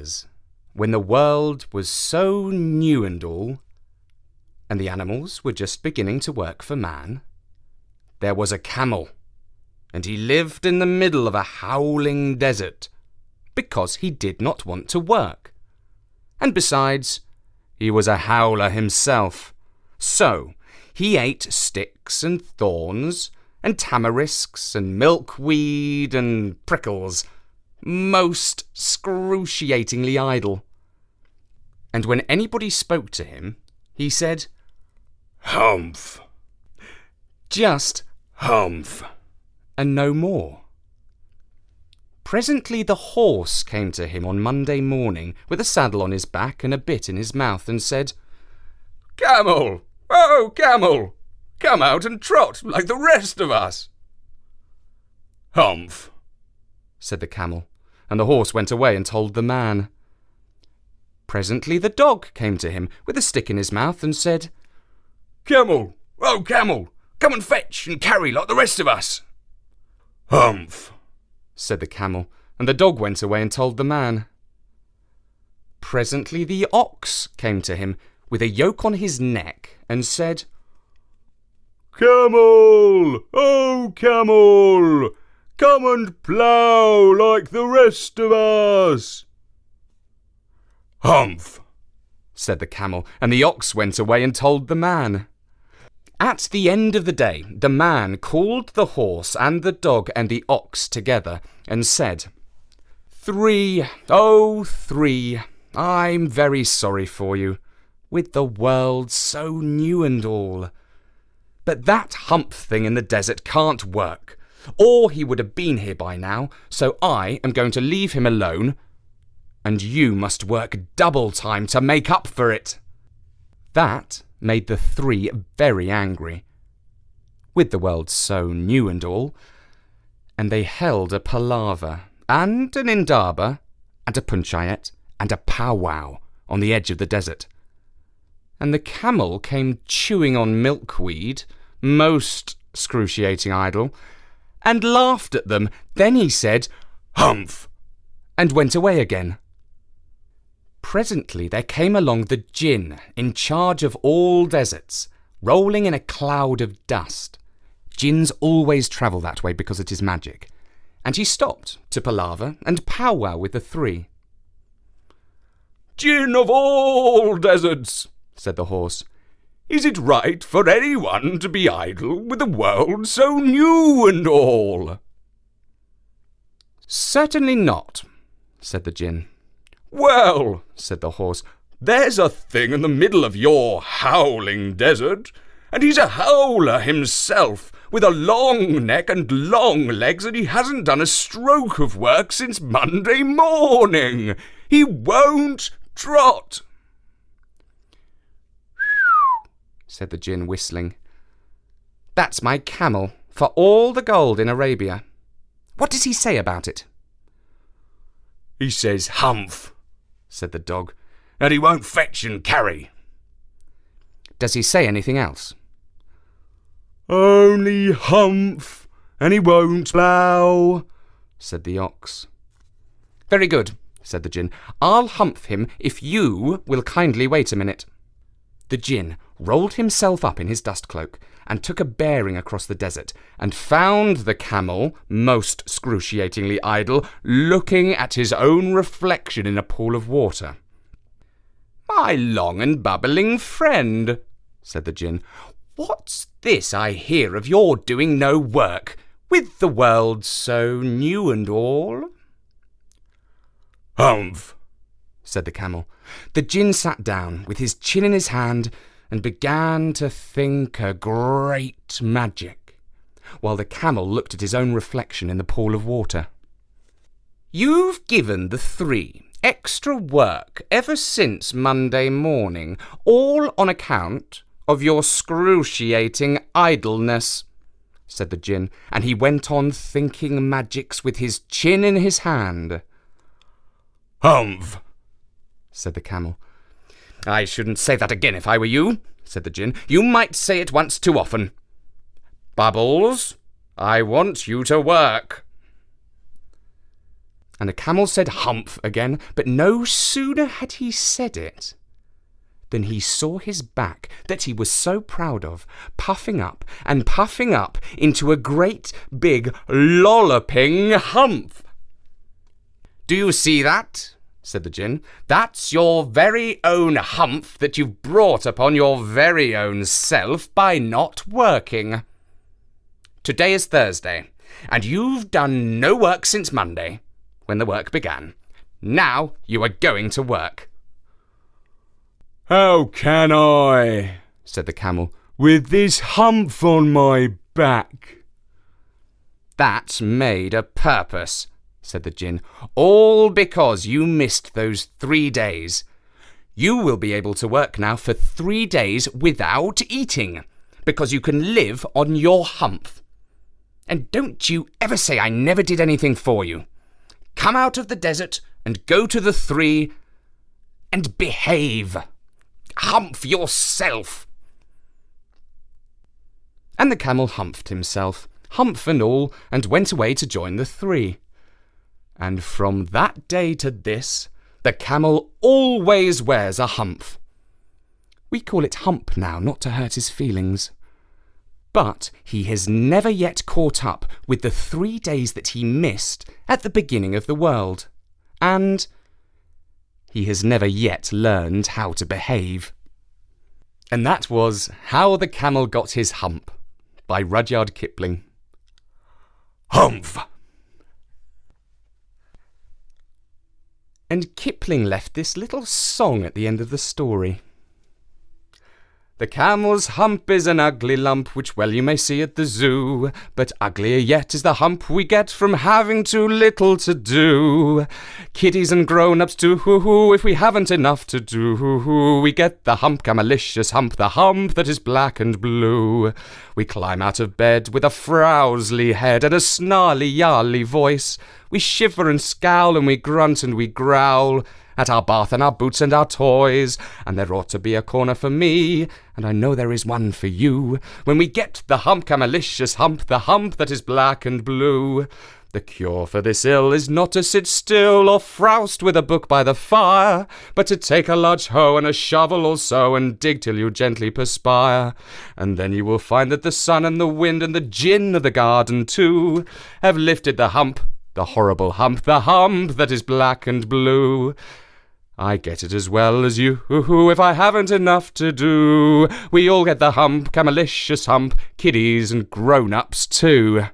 years, when the world was so new and all, and the animals were just beginning to work for man, there was a camel, and he lived in the middle of a howling desert, because he did not want to work. And besides, he was a howler himself. So he ate sticks and thorns and tamarisks and milkweed and prickles, most excruciatingly idle. And when anybody spoke to him, he said, "Hump." Just hump, and no more. Presently the horse came to him on Monday morning with a saddle on his back and a bit in his mouth and said, "Camel, oh Camel, come out and trot like the rest of us." "Hump," said the camel, and the horse went away and told the man. Presently the dog came to him with a stick in his mouth and said, "Camel, oh Camel, come and fetch and carry like the rest of us." "Hump," said the camel, and the dog went away and told the man. Presently the ox came to him with a yoke on his neck and said, "Camel, oh Camel, come and plough like the rest of us." "Hump," said the camel, and the ox went away and told the man. At the end of the day, the man called the horse and the dog and the ox together and said, "Three, oh 3, I'm very sorry for you, with the world so new and all. But that hump thing in the desert can't work, or he would have been here by now, so I am going to leave him alone, and you must work double time to make up for it." That made the 3 very angry, with the world so new and all, and they held a palaver, and an indaba, and a punchayet, and a powwow on the edge of the desert. And the camel came chewing on milkweed, most excruciating idle, and laughed at them. Then he said, "Hump," and went away again. Presently there came along the djinn in charge of all deserts, rolling in a cloud of dust. Jinns always travel that way because it is magic. And he stopped to palaver and powwow with the 3. "Djinn of all deserts," said the horse, "is it right for anyone to be idle with the world so new and all?" "Certainly not," said the djinn. "Well," said the horse, "there's a thing in the middle of your howling desert, and he's a howler himself, with a long neck and long legs, and he hasn't done a stroke of work since Monday morning. He won't trot." Said the djinn, whistling. "That's my camel, for all the gold in Arabia. What does he say about it?" "He says hump," said the dog, "and he won't fetch and carry." "Does he say anything else?" "Only hump, and he won't plough," said the ox. "Very good," said the djinn. "I'll hump him if you will kindly wait a minute." The djinn rolled himself up in his dust cloak and took a bearing across the desert and found the camel, most excruciatingly idle, looking at his own reflection in a pool of water. "My long and bubbling friend," said the djinn, "what's this I hear of your doing no work, with the world so new and all?" "Hump," said the camel. The djinn sat down with his chin in his hand and began to think a great magic, while the camel looked at his own reflection in the pool of water. "You've given the 3 extra work ever since Monday morning, all on account of your excruciating idleness," said the djinn, and he went on thinking magics with his chin in his hand. "Hump," said the camel. "I shouldn't say that again if I were you," said the djinn. "You might say it once too often. Bubbles, I want you to work." And the camel said hump again, but no sooner had he said it than he saw his back that he was so proud of, puffing up into a great big lolloping hump. "Do you see that?" said the Djinn. "That's your very own hump that you've brought upon your very own self by not working. Today is Thursday, and you've done no work since Monday, when the work began. Now you are going to work." "How can I," said the camel, "with this hump on my back?" "That's made a purpose," said the Djinn, "all because you missed those 3 days. You will be able to work now for 3 days without eating, because you can live on your hump. And don't you ever say I never did anything for you. Come out of the desert and go to the 3 and behave. Hump yourself." And the camel humped himself, hump and all, and went away to join the 3. And from that day to this, the camel always wears a hump. We call it hump now, not to hurt his feelings. But he has never yet caught up with the 3 days that he missed at the beginning of the world. And he has never yet learned how to behave. And that was How the Camel Got His Hump by Rudyard Kipling. Humph! And Kipling left this little song at the end of the story. "The camel's hump is an ugly lump, which well you may see at the zoo. But uglier yet is the hump we get from having too little to do. Kiddies and grown-ups too, if we haven't enough to do. We get the hump, camelicious hump, the hump that is black and blue. We climb out of bed with a frowsly head and a snarly-yarly voice. We shiver and scowl and we grunt and we growl at our bath and our boots and our toys. And there ought to be a corner for me, and I know there is one for you, when we get the hump, camelicious hump, the hump that is black and blue. The cure for this ill is not to sit still or frowst with a book by the fire, but to take a large hoe and a shovel or so and dig till you gently perspire. And then you will find that the sun and the wind and the Djinn of the garden too have lifted the hump, the horrible hump, the hump that is black and blue. I get it as well as you, if I haven't enough to do. We all get the hump, camelicious hump, kiddies and grown-ups too."